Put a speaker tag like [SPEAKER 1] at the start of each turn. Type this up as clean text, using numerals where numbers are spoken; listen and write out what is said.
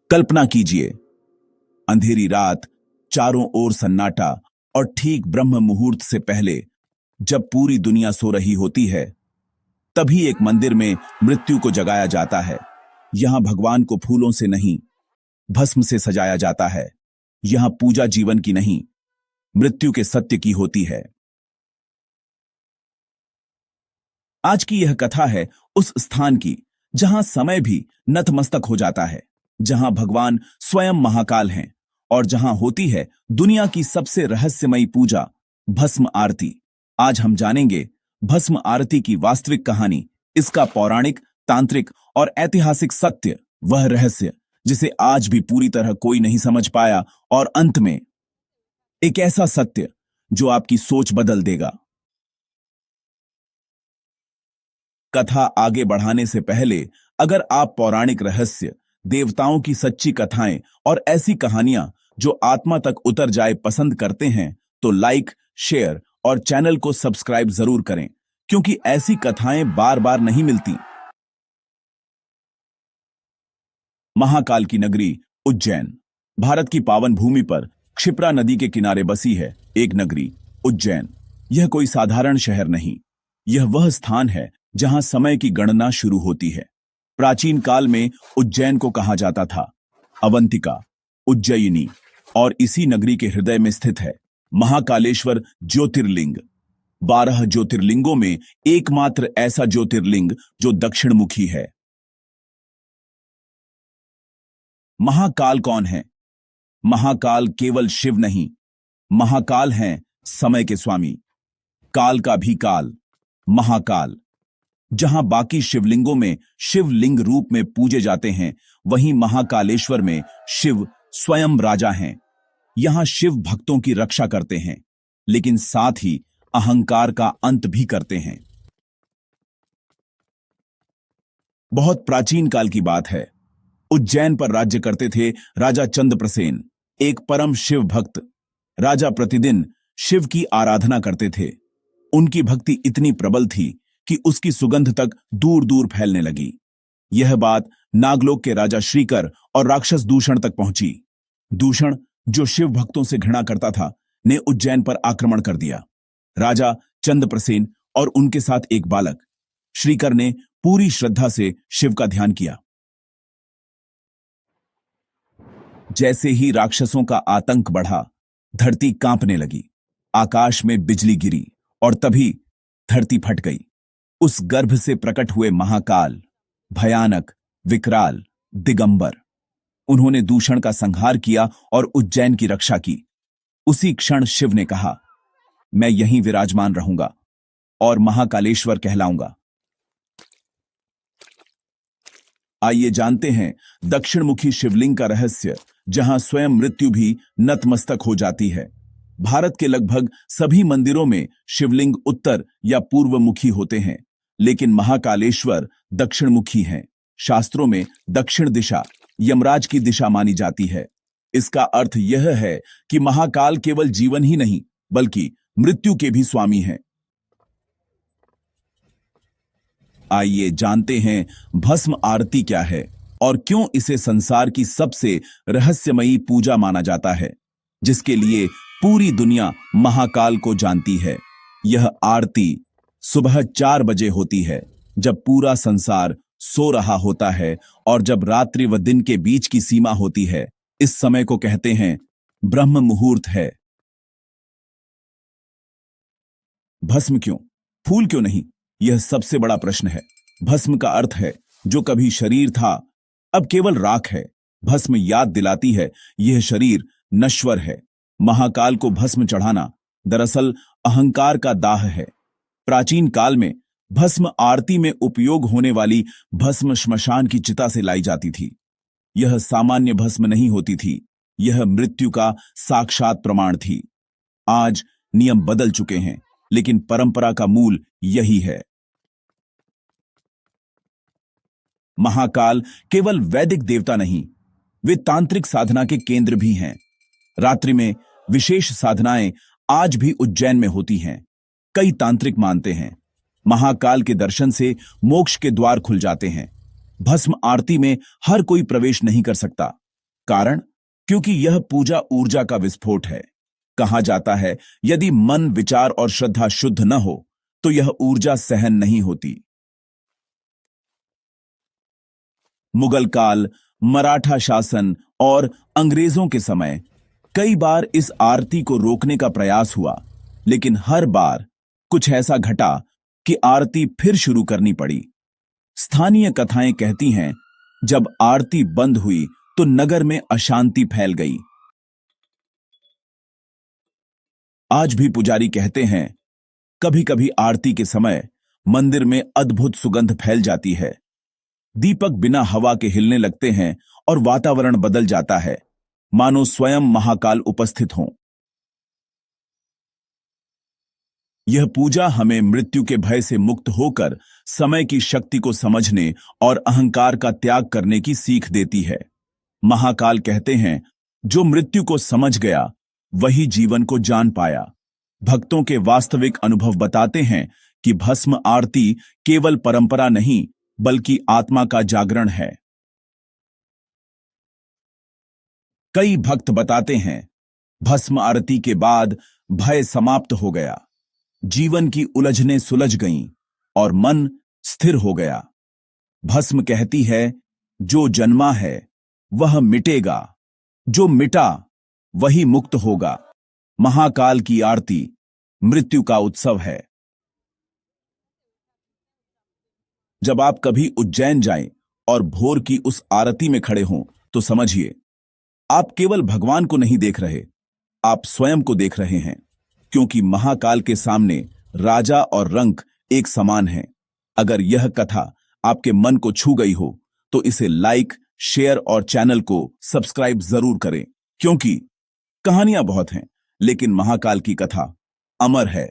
[SPEAKER 1] कल्पना कीजिए, अंधेरी रात, चारों ओर सन्नाटा और ठीक ब्रह्म मुहूर्त से पहले जब पूरी दुनिया सो रही होती है, तभी एक मंदिर में मृत्यु को जगाया जाता है। यहां भगवान को फूलों से नहीं, भस्म से सजाया जाता है। यहां पूजा जीवन की नहीं, मृत्यु के सत्य की होती है। आज की यह कथा है उस स्थान की जहां समय भी नतमस्तक हो जाता है, जहां भगवान स्वयं महाकाल हैं और जहां होती है दुनिया की सबसे रहस्यमयी पूजा, भस्म आरती। आज हम जानेंगे भस्म आरती की वास्तविक कहानी, इसका पौराणिक, तांत्रिक और ऐतिहासिक सत्य, वह रहस्य जिसे आज भी पूरी तरह कोई नहीं समझ पाया, और अंत में एक ऐसा सत्य जो आपकी सोच बदल देगा। कथा आगे बढ़ाने से पहले अगर आप पौराणिक रहस्य, देवताओं की सच्ची कथाएं और ऐसी कहानियां जो आत्मा तक उतर जाए पसंद करते हैं, तो लाइक, शेयर और चैनल को सब्सक्राइब जरूर करें, क्योंकि ऐसी कथाएं बार बार नहीं मिलती। महाकाल की नगरी उज्जैन। भारत की पावन भूमि पर क्षिप्रा नदी के किनारे बसी है एक नगरी, उज्जैन। यह कोई साधारण शहर नहीं, यह वह स्थान है जहां समय की गणना शुरू होती है। प्राचीन काल में उज्जैन को कहा जाता था अवंतिका, उज्जयिनी, और इसी नगरी के हृदय में स्थित है महाकालेश्वर ज्योतिर्लिंग। 12 ज्योतिर्लिंगों में एकमात्र ऐसा ज्योतिर्लिंग जो दक्षिणमुखी है। महाकाल कौन है? महाकाल केवल शिव नहीं, महाकाल हैं समय के स्वामी, काल का भी काल, महाकाल। जहां बाकी शिवलिंगों में शिवलिंग रूप में पूजे जाते हैं, वहीं महाकालेश्वर में शिव स्वयं राजा हैं। यहां शिव भक्तों की रक्षा करते हैं, लेकिन साथ ही अहंकार का अंत भी करते हैं। बहुत प्राचीन काल की बात है। उज्जैन पर राज्य करते थे राजा चंद्रप्रसेन, एक परम शिव भक्त। राजा प्रतिदिन शिव की आराधना करते थे। उनकी भक्ति इतनी प्रबल थी कि उसकी सुगंध तक दूर दूर फैलने लगी। यह बात नागलोक के राजा श्रीकर और राक्षस दूषण तक पहुंची। दूषण, जो शिव भक्तों से घृणा करता था, ने उज्जैन पर आक्रमण कर दिया। राजा चंद्रप्रसेन और उनके साथ एक बालक श्रीकर ने पूरी श्रद्धा से शिव का ध्यान किया। जैसे ही राक्षसों का आतंक बढ़ा, धरती कांपने लगी, आकाश में बिजली गिरी और तभी धरती फट गई। उस गर्भ से प्रकट हुए महाकाल, भयानक, विकराल, दिगंबर। उन्होंने दूषण का संहार किया और उज्जैन की रक्षा की। उसी क्षण शिव ने कहा, मैं यहीं विराजमान रहूंगा और महाकालेश्वर कहलाऊंगा। आइए जानते हैं दक्षिणमुखी शिवलिंग का रहस्य, जहां स्वयं मृत्यु भी नतमस्तक हो जाती है। भारत के लगभग सभी मंदिरों में शिवलिंग उत्तर या पूर्वमुखी होते हैं, लेकिन महाकालेश्वर दक्षिणमुखी हैं। शास्त्रों में दक्षिण दिशा यमराज की दिशा मानी जाती है। इसका अर्थ यह है कि महाकाल केवल जीवन ही नहीं, बल्कि मृत्यु के भी स्वामी हैं। आइए जानते हैं भस्म आरती क्या है और क्यों इसे संसार की सबसे रहस्यमयी पूजा माना जाता है, जिसके लिए पूरी दुनिया महाकाल को जानती है। यह आरती सुबह 4 बजे होती है, जब पूरा संसार सो रहा होता है और जब रात्रि व दिन के बीच की सीमा होती है। इस समय को कहते हैं ब्रह्म मुहूर्त है। भस्म क्यों, फूल क्यों नहीं, यह सबसे बड़ा प्रश्न है। भस्म का अर्थ है जो कभी शरीर था, अब केवल राख है। भस्म याद दिलाती है यह शरीर नश्वर है। महाकाल को भस्म चढ़ाना दरअसल अहंकार का दाह है। प्राचीन काल में भस्म आरती में उपयोग होने वाली भस्म श्मशान की चिता से लाई जाती थी। यह सामान्य भस्म नहीं होती थी, यह मृत्यु का साक्षात प्रमाण थी। आज नियम बदल चुके हैं, लेकिन परंपरा का मूल यही है। महाकाल केवल वैदिक देवता नहीं, वे तांत्रिक साधना के केंद्र भी हैं। रात्रि में विशेष साधनाएं आज भी उज्जैन में होती हैं। कई तांत्रिक मानते हैं महाकाल के दर्शन से मोक्ष के द्वार खुल जाते हैं। भस्म आरती में हर कोई प्रवेश नहीं कर सकता, कारण, क्योंकि यह पूजा ऊर्जा का विस्फोट है। कहा जाता है, यदि मन, विचार और श्रद्धा शुद्ध न हो तो यह ऊर्जा सहन नहीं होती। मुगल काल, मराठा शासन और अंग्रेजों के समय कई बार इस आरती को रोकने का प्रयास हुआ, लेकिन हर बार कुछ ऐसा घटा कि आरती फिर शुरू करनी पड़ी। स्थानीय कथाएं कहती हैं, जब आरती बंद हुई तो नगर में अशांति फैल गई। आज भी पुजारी कहते हैं, कभी कभी आरती के समय मंदिर में अद्भुत सुगंध फैल जाती है। दीपक बिना हवा के हिलने लगते हैं और वातावरण बदल जाता है, मानो स्वयं महाकाल उपस्थित हों। यह पूजा हमें मृत्यु के भय से मुक्त होकर समय की शक्ति को समझने और अहंकार का त्याग करने की सीख देती है। महाकाल कहते हैं, जो मृत्यु को समझ गया वही जीवन को जान पाया। भक्तों के वास्तविक अनुभव बताते हैं कि भस्म आरती केवल परंपरा नहीं, बल्कि आत्मा का जागरण है। कई भक्त बताते हैं, भस्म आरती के बाद भय समाप्त हो गया, जीवन की उलझनें सुलझ गईं और मन स्थिर हो गया। भस्म कहती है, जो जन्मा है वह मिटेगा, जो मिटा वही मुक्त होगा। महाकाल की आरती मृत्यु का उत्सव है। जब आप कभी उज्जैन जाएं और भोर की उस आरती में खड़े हों तो समझिए, आप केवल भगवान को नहीं देख रहे, आप स्वयं को देख रहे हैं, क्योंकि महाकाल के सामने राजा और रंक एक समान हैं। अगर यह कथा आपके मन को छू गई हो तो इसे लाइक, शेयर और चैनल को सब्सक्राइब जरूर करें, क्योंकि कहानियां बहुत हैं, लेकिन महाकाल की कथा अमर है।